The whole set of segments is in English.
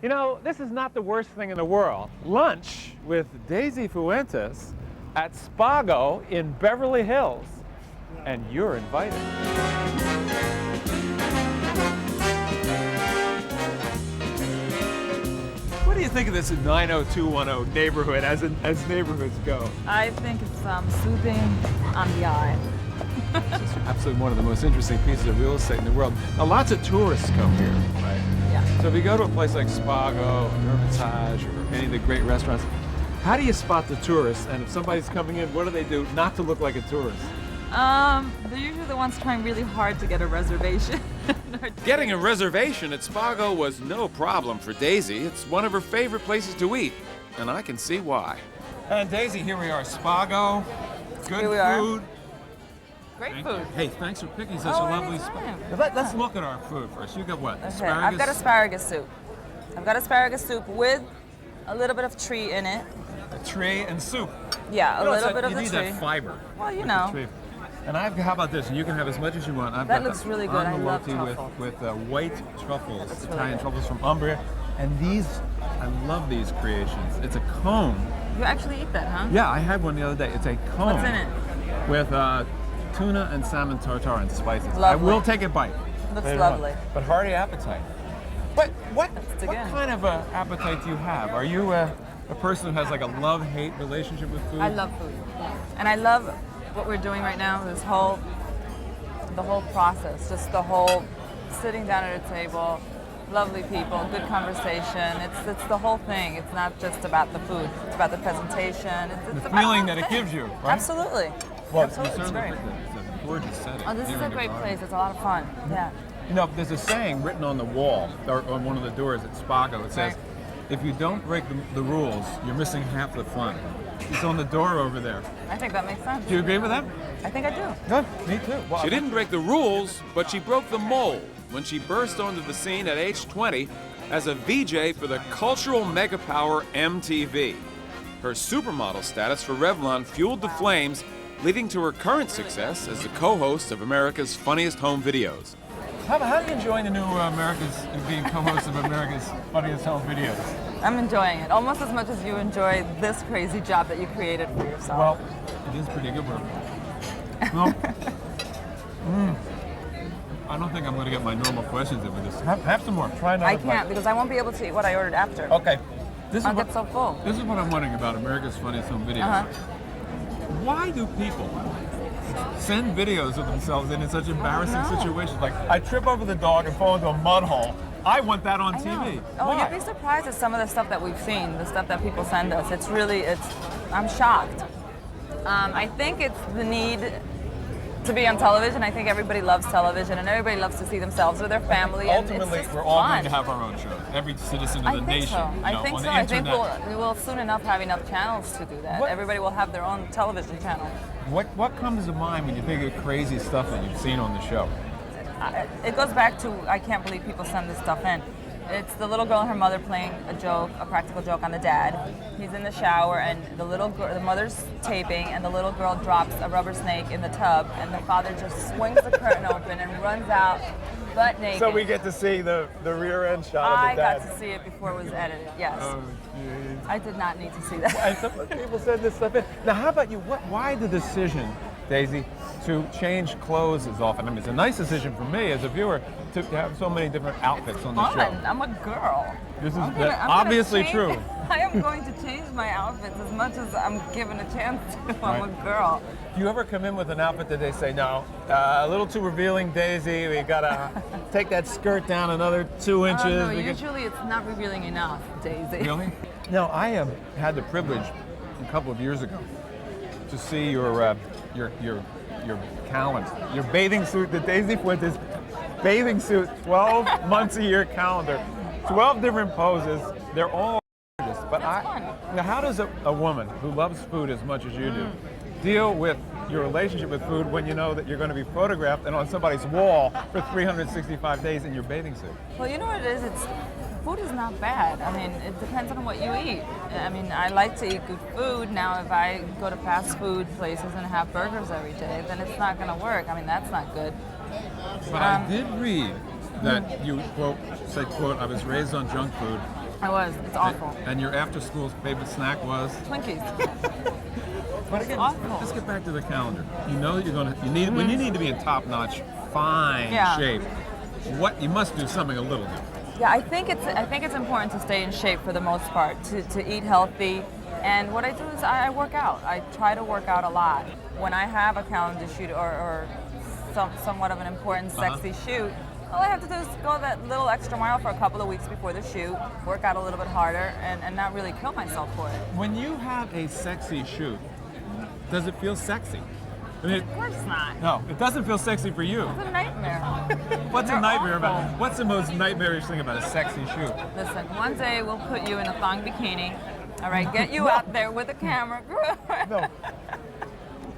You know, this is not the worst thing in the world. Lunch with Daisy Fuentes at Spago in Beverly Hills. And you're invited. What do you think of this 90210 neighborhood as neighborhoods go? I think it's soothing on the eye. It's absolutely one of the most interesting pieces of real estate in the world. Now, lots of tourists come here, right? Yeah. So if you go to a place like Spago or Hermitage or any of the great restaurants, how do you spot the tourists? And if somebody's coming in, what do they do not to look like a tourist? They're usually the ones trying really hard to get a reservation. Getting a reservation at Spago was no problem for Daisy. It's one of her favorite places to eat, and I can see why. And Daisy, here we are, Spago. Good Here we are. food. Great food. Hey, thanks for picking such a lovely spot. Let's look at our food first. You got what? Okay, Asparagus? I've got asparagus soup. I've got asparagus soup with a little bit of tree in it. A tray and soup. Yeah, a little bit of the tree. You need tree. that fiber. Well, you know. And how about this? You can have as much as you want. I've That got looks really good. I love with truffle. white truffles, That's really Italian good. truffles from Umbria. And these, I love these creations. It's a cone. You actually eat that, huh? Yeah, I had one the other day. It's a cone. What's in it? With tuna and salmon tartare and spices. Lovely. I will take a bite. Looks later on. lovely. But hearty appetite. What dig in. kind of appetite do you have? Are you a person who has like a love-hate relationship with food? I love food. And I love what we're doing right now, the whole process, just the whole sitting down at a table, lovely people, good conversation. It's the whole thing. It's not just about the food. It's about the presentation. It's The about feeling the that it whole thing. gives you, right? Absolutely. Well, Absolutely. you It's certainly great. think that it's a gorgeous setting. Oh, this here is a in your great garden. place. It's a lot of fun. Yeah. You know, there's a saying written on the wall, or on one of the doors at Spago. It says, Right. if you don't break the rules, you're missing half the fun. It's on the door over there. I think that makes sense. Do you agree with that? I think I do. Good. Me too. Well, She didn't break the rules, but she broke the mold when she burst onto the scene at age 20 as a VJ for the cultural megapower MTV. Her supermodel status for Revlon fueled the flames, leading to her current success as the co-host of America's Funniest Home Videos. How are you enjoying the new being co-host of America's Funniest Home Videos? I'm enjoying it almost as much as you enjoy this crazy job that you created for yourself. Well, it is pretty good work. Well, I don't think I'm going to get my normal questions in with this. Have some more. Try another I can't because I won't be able to eat what I ordered after. Okay. I'll get so full. This is what I'm wondering about America's Funniest Home Videos. Uh-huh. Why do people send videos of themselves in such embarrassing situations? Like, I trip over the dog and fall into a mud hole. I want that on I know. TV. Oh, Why? you'd be surprised at some of the stuff that we've seen, the stuff that people send us. I'm shocked. I think it's the need to be on television. I think everybody loves television and everybody loves to see themselves or their family. Ultimately, and it's just we're all fun. going to have our own shows. Every citizen of I the think nation. so. You I know, think on so. the I think internet. we will soon enough have enough channels to do that. What- Everybody will have their own television channel. What comes to mind when you think of crazy stuff that you've seen on the show? It goes back to I can't believe people send this stuff in. It's the little girl and her mother playing a joke, a practical joke on the dad. He's in the shower and the mother's taping and the little girl drops a rubber snake in the tub and the father just swings the curtain open and runs out butt naked. So we get to see the rear end shot I of the dad. got to see it before it was edited, yes. Oh, geez. I did not need to see that. And some people send this stuff in. Now, how about you? Why the decision, Daisy, to change clothes as often? I mean, it's a nice decision for me as a viewer to have so many different outfits on the Fun. show. I'm a girl. This is I'm gonna obviously change- true. I am going to change my outfits as much as I'm given a chance to. I'm Right. a girl. Do you ever come in with an outfit that they say, no, a little too revealing, Daisy, we gotta take that skirt down another 2 inches? Oh, no, we get-" usually it's not revealing enough, Daisy. Really? No, I have had the privilege a couple of years ago to see your calendar, your bathing suit, the Daisy Fuentes bathing suit, 12 months a year calendar, 12 different poses. They're all gorgeous. But That's fun. now, how does a woman who loves food as much as you do deal with your relationship with food when you know that you're going to be photographed and on somebody's wall for 365 days in your bathing suit? Well, you know what it is? Food is not bad. I mean, it depends on what you eat. I mean, I like to eat good food. Now, if I go to fast food places and have burgers every day, then it's not going to work. I mean, that's not good. But I did read that you, quote, I was raised on junk food, I was. It's awful. And your after-school favorite snack was? Twinkies. But again, awful. let's get back to the calendar. You know that when you need to be in top-notch, fine shape. What you must do something a little different. Yeah, I think it's important to stay in shape for the most part, to eat healthy. And what I do is I work out. I try to work out a lot. When I have a calendar shoot or somewhat of an important, sexy shoot, all I have to do is go that little extra mile for a couple of weeks before the shoot, work out a little bit harder, and not really kill myself for it. When you have a sexy shoot, does it feel sexy? I mean, Of course not. no, it doesn't feel sexy for you. It's a nightmare. What's a They're nightmare awful. about? What's the most nightmarish thing about a sexy shoot? Listen, one day we'll put you in a thong bikini. All right, get you out there with a camera. No.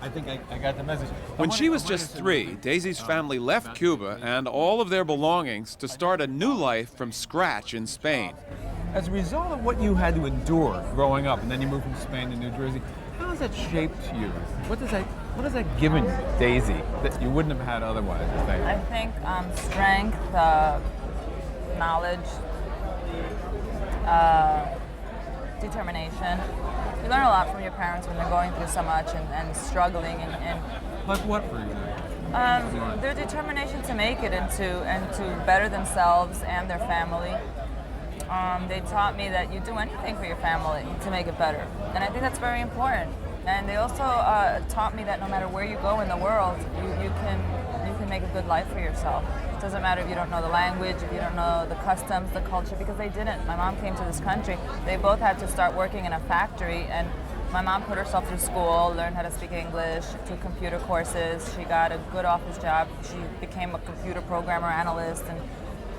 I think I got the message. When she was just 3, Daisy's family left Cuba and all of their belongings to start a new life from scratch in Spain. As a result of what you had to endure growing up, and then you moved from Spain to New Jersey, how has that shaped you? What has that given you, Daisy, that you wouldn't have had otherwise? I think strength, knowledge, determination. You learn a lot from your parents when they're going through so much and struggling and Like what, for example? their determination to make it and to better themselves and their family. They taught me that you do anything for your family to make it better, and I think that's very important. And they also taught me that no matter where you go in the world, you can make a good life for yourself. It doesn't matter if you don't know the language, if you don't know the customs, the culture, because they didn't. My mom came to this country. They both had to start working in a factory, and my mom put herself through school, learned how to speak English, took computer courses. She got a good office job. She became a computer programmer analyst, and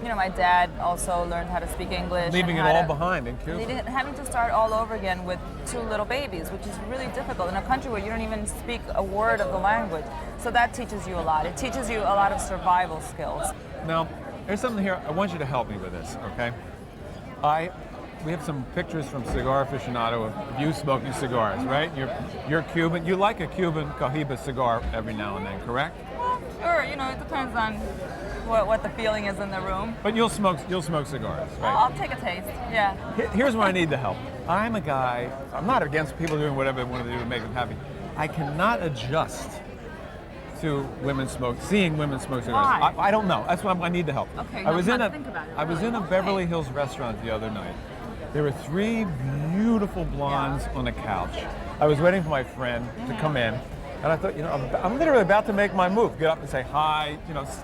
my dad also learned how to speak English. Leaving it all behind in Cuba. Having to start all over again with 2 little babies, which is really difficult in a country where you don't even speak a word of the language. So that teaches you a lot. It teaches you a lot of survival skills. Now, there's something here. I want you to help me with this, okay? We have some pictures from Cigar Aficionado of you smoking cigars, right? You're Cuban. You like a Cuban Cohiba cigar every now and then, correct? Sure, it depends on what the feeling is in the room. But you'll smoke cigars, right? I'll take a taste, yeah. Here's where I need the help. I'm a guy, I'm not against people doing whatever they want to do to make them happy. I cannot adjust to seeing women smoke cigars. Why? I don't know. That's why I need the help. Okay, I was in a think about it. I was in a Beverly Hills restaurant the other night. There were 3 beautiful blondes on a couch. I was waiting for my friend to come in, and I thought, I'm literally about to make my move. Get up and say hi,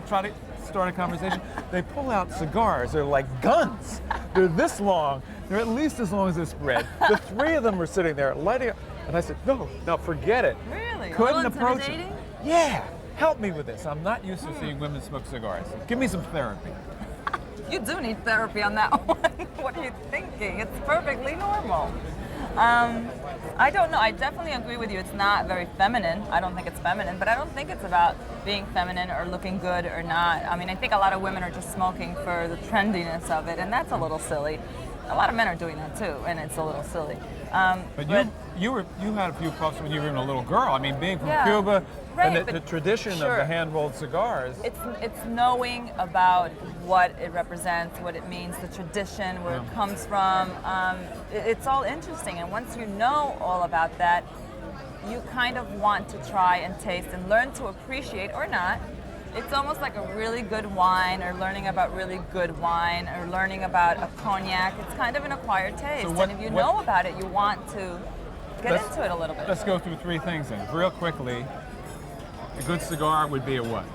try to start a conversation. They pull out cigars. They're like guns. They're this long. They're at least as long as this bread. The 3 of them were sitting there lighting up. And I said, no, forget it. Really? Couldn't A little approach it. intimidating? Yeah. Help me with this. I'm not used to seeing women smoke cigars. Give me some therapy. You do need therapy on that one. What are you thinking? It's perfectly normal. I don't know. I definitely agree with you. It's not very feminine. I don't think it's feminine, but I don't think it's about being feminine or looking good or not. I mean, I think a lot of women are just smoking for the trendiness of it, and that's a little silly. A lot of men are doing that too, and it's a little silly. But you had a few puffs when you were even a little girl. I mean, being from Yeah. Cuba, Right, and the but tradition of sure. the hand-rolled cigars. It's knowing about what it represents, what it means, the tradition, where it comes from. It's all interesting, and once you know all about that, you kind of want to try and taste and learn to appreciate or not. It's almost like a really good wine, or learning about really good wine, or learning about a cognac. It's kind of an acquired taste, and if you know about it, you want to get into it a little bit. Let's go through 3 things then, real quickly. A good cigar would be a what?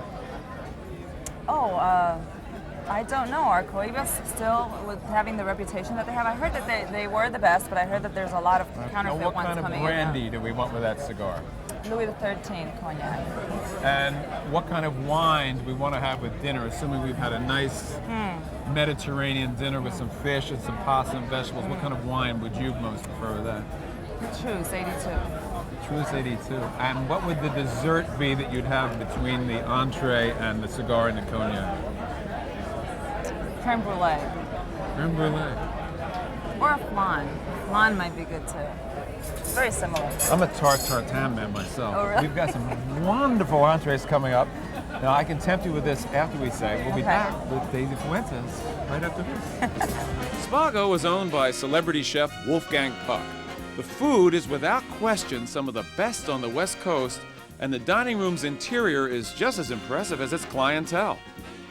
I don't know. Are Cohibas still with having the reputation that they have? I heard that they were the best, but I heard that there's a lot of counterfeit What ones kind of coming brandy do we want with that cigar? in. Louis XIII cognac. And what kind of wine do we want to have with dinner, assuming we've had a nice Mediterranean dinner with some fish and some pasta and vegetables? What kind of wine would you most prefer with that? Truce, 82. Truce 82. And what would the dessert be that you'd have between the entree and the cigar and the cognac? Creme brulee. Creme brulee. Or a flan. Flan might be good too. Very similar. I'm a tart tartan man myself. Oh, really? We've got some wonderful entrees coming up. Now I can tempt you with this after we say we'll be Okay. back with Daisy Fuentes right after this. Spago is owned by celebrity chef Wolfgang Puck. The food is without question some of the best on the West Coast, and the dining room's interior is just as impressive as its clientele.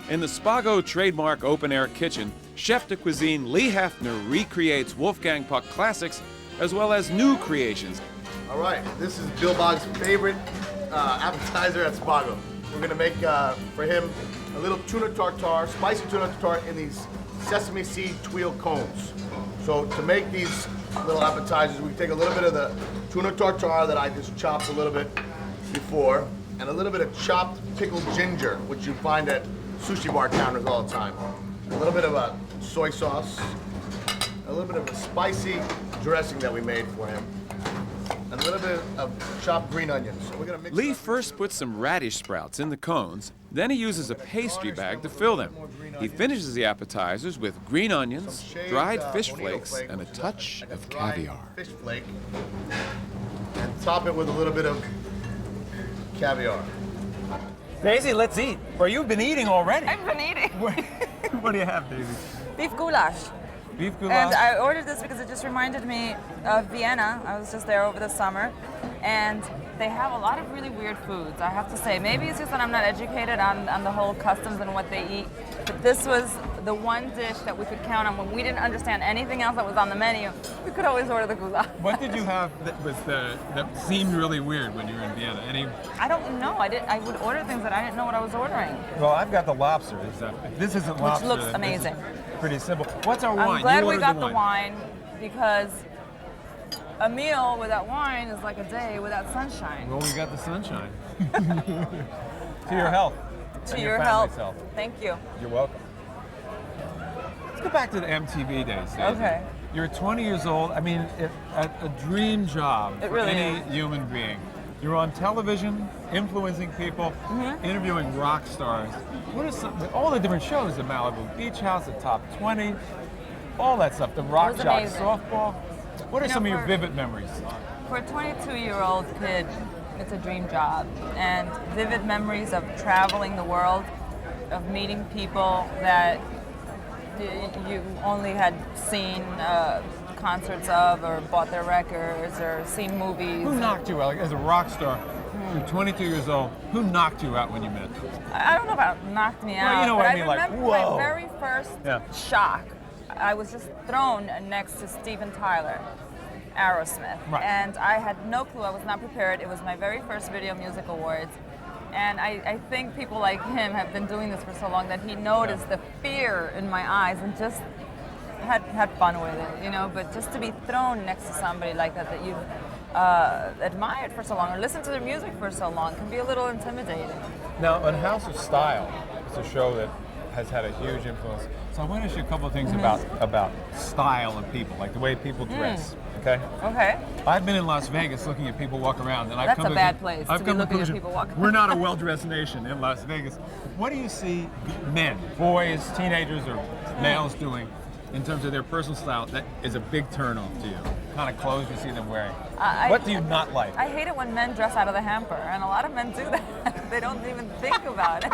In the Spago trademark open-air kitchen, chef de cuisine Lee Hefner recreates Wolfgang Puck classics as well as new creations. All right, this is Bill Boggs' favorite appetizer at Spago. We're gonna make for him a little tuna tartare, spicy tuna tartare in these sesame seed tuile cones. So to make these little appetizers, we take a little bit of the tuna tartare that I just chopped a little bit before, and a little bit of chopped pickled ginger, which you find at sushi bar counters all the time. A little bit of a soy sauce, a little bit of a spicy dressing that we made for him, and a little bit of chopped green onions. So we're gonna mix Lee it up. first puts some radish sprouts in the cones, then he uses a pastry bag to fill them. He finishes the appetizers with green onions, Shaved, dried fish bonito flakes, flake, and a which is touch like a of dried caviar. Fish flake, and top it with a little bit of caviar. Daisy, let's eat. Or you've been eating already. I've been eating. What do you have, Daisy? Beef goulash. Beef goulash? And I ordered this because it just reminded me of Vienna. I was just there over the summer, and they have a lot of really weird foods, I have to say. Maybe it's just that I'm not educated on the whole customs and what they eat, but this was the one dish that we could count on when we didn't understand anything else that was on the menu. We could always order the goulash. What did you have that seemed really weird when you were in Vienna? I don't know. I would order things that I didn't know what I was ordering. Well, I've got the lobster. This isn't lobster. looks then this amazing. is Pretty simple. What's our wine? I'm glad You we ordered got the wine because a meal without wine is like a day without sunshine. Well, we got the sunshine. To your health. To and your family's health. Thank you. You're welcome. Let's go back to the MTV days. Daisy. Okay. You're 20 years old. I mean, a dream job It for really any is. human being. You're on television, influencing people, interviewing rock stars. What are some, all the different shows, the Malibu Beach House, the Top 20, all that stuff, the Rock was Jock amazing. softball. What are You know, some of your for- vivid memories? For a 22-year-old kid, it's a dream job. And vivid memories of traveling the world, of meeting people that you only had seen concerts of or bought their records or seen movies. Who knocked you out? Like, as a rock star, you're 22 years old. Who knocked you out when you met? I don't know about knocked me out, Well, you know but what I mean, like, remember whoa. my very first Yeah. shock. I was just thrown next to Steven Tyler, Aerosmith, Right. and I had no clue. I was not prepared. It was my very first Video Music Awards, and I think people like him have been doing this for so long that he noticed the fear in my eyes and just had fun with it, you know. But just to be thrown next to somebody like that that you've admired for so long or listened to their music for so long can be a little intimidating. Now, on House of Style, it's a show that has had a huge influence. So I want to ask you a couple of things about style of people, like the way people dress. Okay. Okay. I've been in Las Vegas looking at people walk around, and I've That's come a to bad place I've to be come looking at conclusion, people walk we're not a well-dressed nation in Las Vegas. What do you see men, boys, teenagers, or males doing in terms of their personal style that is a big turn-off to you? Kind of clothes you see them wearing. What do you not like? I hate it when men dress out of the hamper, and a lot of men do that. They don't even think about it.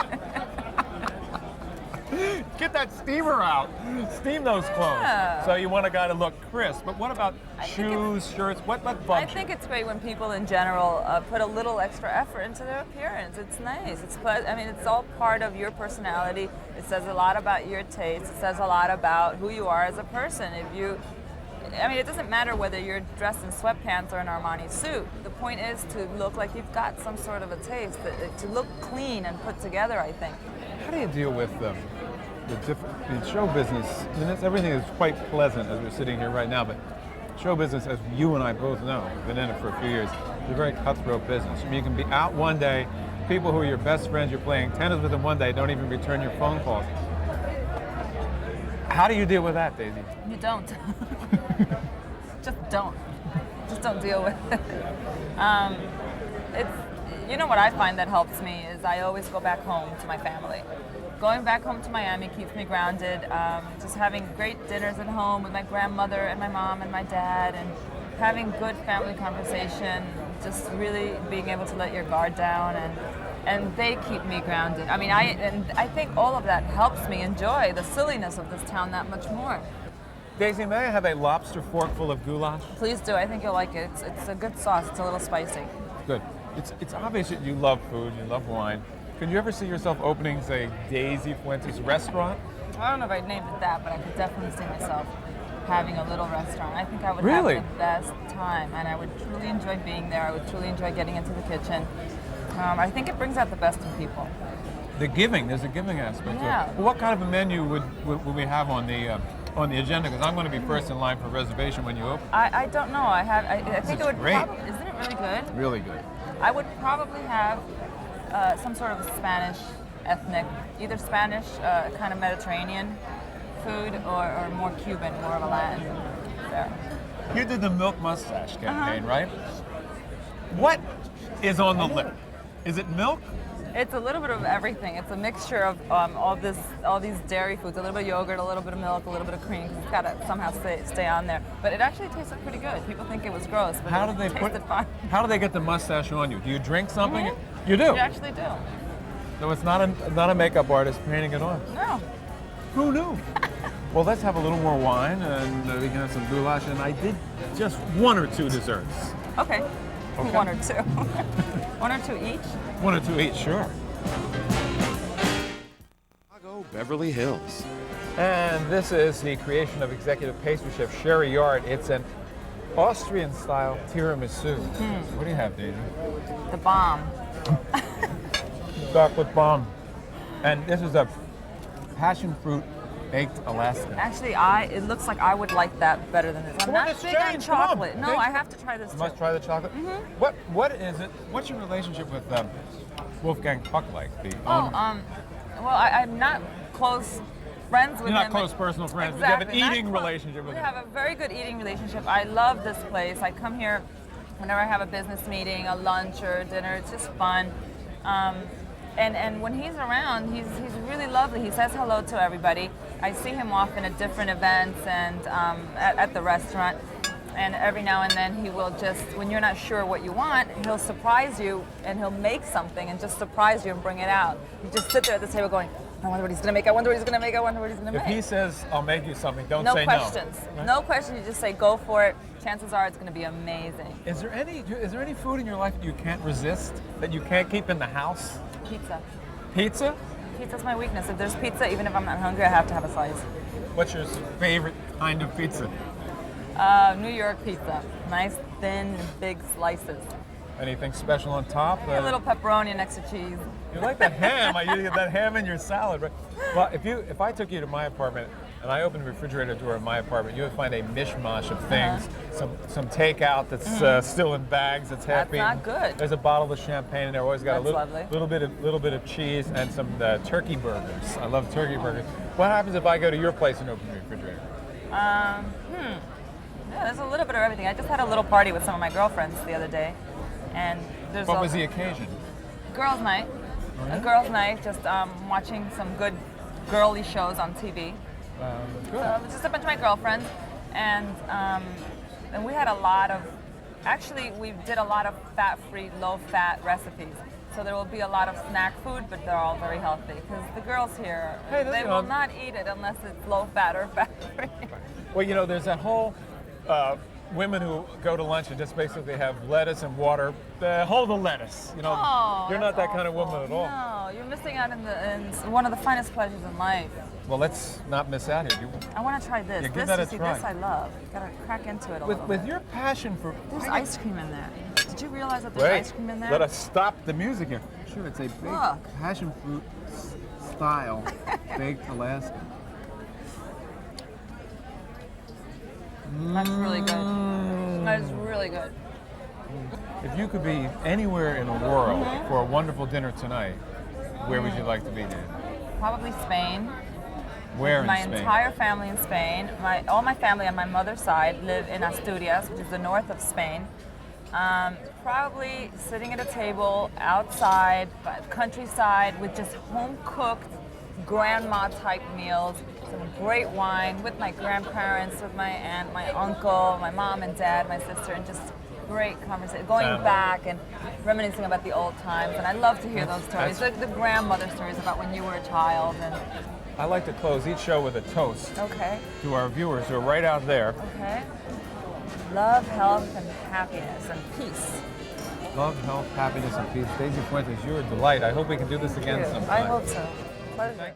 Get that steamer out. Steam those clothes. Yeah. So you want a guy to look crisp. But what about I think shoes, shirts? What I bumps you? think it's great when people in general put a little extra effort into their appearance. It's nice. I mean, it's all part of your personality. It says a lot about your taste. It says a lot about who you are as a person. I mean, it doesn't matter whether you're dressed in sweatpants or an Armani suit. The point is to look like you've got some sort of a taste, to look clean and put together, I think. How do you deal with the show business? I mean, everything is quite pleasant as we're sitting here right now, but show business, as you and I both know, have been in it for a few years, it's a very cutthroat business. I mean, you can be out one day, people who are your best friends, you're playing tennis with them one day, don't even return your phone calls. How do you deal with that, Daisy? You don't. Just don't. Just don't deal with it. You know what I find that helps me is I always go back home to my family. Going back home to Miami keeps me grounded. Just having great dinners at home with my grandmother and my mom and my dad, and having good family conversation. Just really being able to let your guard down and and they keep me grounded. I mean, I think all of that helps me enjoy the silliness of this town that much more. Daisy, may I have a lobster fork full of goulash? Please do. I think you'll like it. It's a good sauce. It's a little spicy. Good. It's obvious that you love food, you love wine. Could you ever see yourself opening, say, Daisy Fuentes restaurant? I don't know if I'd name it that, but I could definitely see myself having a little restaurant. I think I would Really? have the best time, and I would truly enjoy being there. I would truly enjoy getting into the kitchen. I think it brings out the best in people. There's a giving aspect Yeah. to it. Well, what kind of a menu would we have on the agenda? Because I'm going to be first in line for reservation when you open. I don't know. I think it would. great. Isn't it really good? Really good. I would probably have some sort of Spanish ethnic, either Spanish kind of Mediterranean food or more Cuban, more of a Latin fare. You did the milk mustache campaign, right? What is on the lip? Is it milk? It's a little bit of everything. It's a mixture of all these dairy foods, a little bit of yogurt, a little bit of milk, a little bit of cream. 'Cause it's got to somehow stay on there. But it actually tasted pretty good. People think it was gross, but How it do they tasted fine. How do they get the mustache on you? Do you drink something? Mhm. You do. You actually do. So it's not a makeup artist painting it on. No. Who knew? Well, let's have a little more wine and we can have some goulash. And I did just one or two desserts. Okay. Okay. One or two. One or two each? One or two each, sure. Chicago, Beverly Hills. And this is the creation of executive pastry chef Sherry Yard. It's an Austrian-style tiramisu. What do you have, Daisy? The bomb. Chocolate bomb. And this is a passion fruit baked Alaska. Actually, it looks like I would like that better than this. I'm Come on, not it's big on changed. Come on. chocolate. No, Daisy. I have to try this You too. must try the chocolate. What is it? What's your relationship with Wolfgang Puck like? Well, I'm not close friends with You're not him. close personal friends, Exactly. but you have an eating Not close. relationship with We him. have a very good eating relationship. I love this place. I come here whenever I have a business meeting, a lunch or a dinner. It's just fun. And when he's around, he's really lovely. He says hello to everybody. I see him often at different events and at the restaurant. And every now and then he will just, when you're not sure what you want, he'll surprise you and he'll make something and just surprise you and bring it out. You just sit there at the table going, I wonder what he's gonna make, I wonder what he's gonna make, I wonder what he's gonna If make. he says, I'll make you something, don't No say questions. no. Right? No questions, you just say go for it. Chances are it's gonna be amazing. Is there any food in your life that you can't resist, that you can't keep in the house? Pizza. Pizza? Pizza's my weakness. If there's pizza, even if I'm not hungry, I have to have a slice. What's your favorite kind of pizza? New York pizza. Nice, thin, big slices. Anything special on top? A little pepperoni next to cheese. You like that ham? You get that ham in your salad, right? Well, if I took you to my apartment and I opened the refrigerator door in my apartment, you would find a mishmash of things. Some takeout that's still in bags, that's half That's not eaten. good. There's a bottle of champagne in there. Always got That's a lovely. little bit of cheese and some turkey burgers. I love turkey burgers. What happens if I go to your place and open the refrigerator? Yeah, there's a little bit of everything. I just had a little party with some of my girlfriends the other day, and there's What was the occasion? girls' night. A girls' night, just watching some good girly shows on TV. Good. So it was just a bunch of my girlfriends, and we had a lot of. Actually, we did a lot of fat-free, low-fat recipes. So there will be a lot of snack food, but they're all very healthy because the girls here they will not eat it unless it's low-fat or fat-free. Well, there's that whole women who go to lunch and just basically have lettuce and water. Hold the lettuce. Oh, you're not that's that kind of woman at all. No, you're missing out in one of the finest pleasures in life. Well, let's not miss out here. I want to try this. Yeah, give this, that you a see, try. this I love. You gotta crack into it a little With bit. your passion for There's ice cream in there. Did you realize that there's Wait, ice cream in there? let us stop the music here. Sure, it's a big Look. passion fruit style baked Alaska. That's really good. That is really good. If you could be anywhere in the world for a wonderful dinner tonight, where would you like to be, Dan? Probably Spain. Where in My Spain? entire family in Spain. All my family on my mother's side live in Asturias, which is the north of Spain. Probably sitting at a table outside, countryside, with just home-cooked grandma-type meals, some great wine with my grandparents, with my aunt, my uncle, my mom and dad, my sister, and just great conversation, going Family. back and reminiscing about the old times. And I love to hear those stories, That's- like the grandmother stories about when you were a child. And I like to close each show with a toast okay, to our viewers who are right out there. okay. Love, health, and happiness, and peace. Love, health, happiness, and peace. Daisy Fuentes, you're a delight. I hope we can do this again sometime. I hope so. Pleasure. Thank you.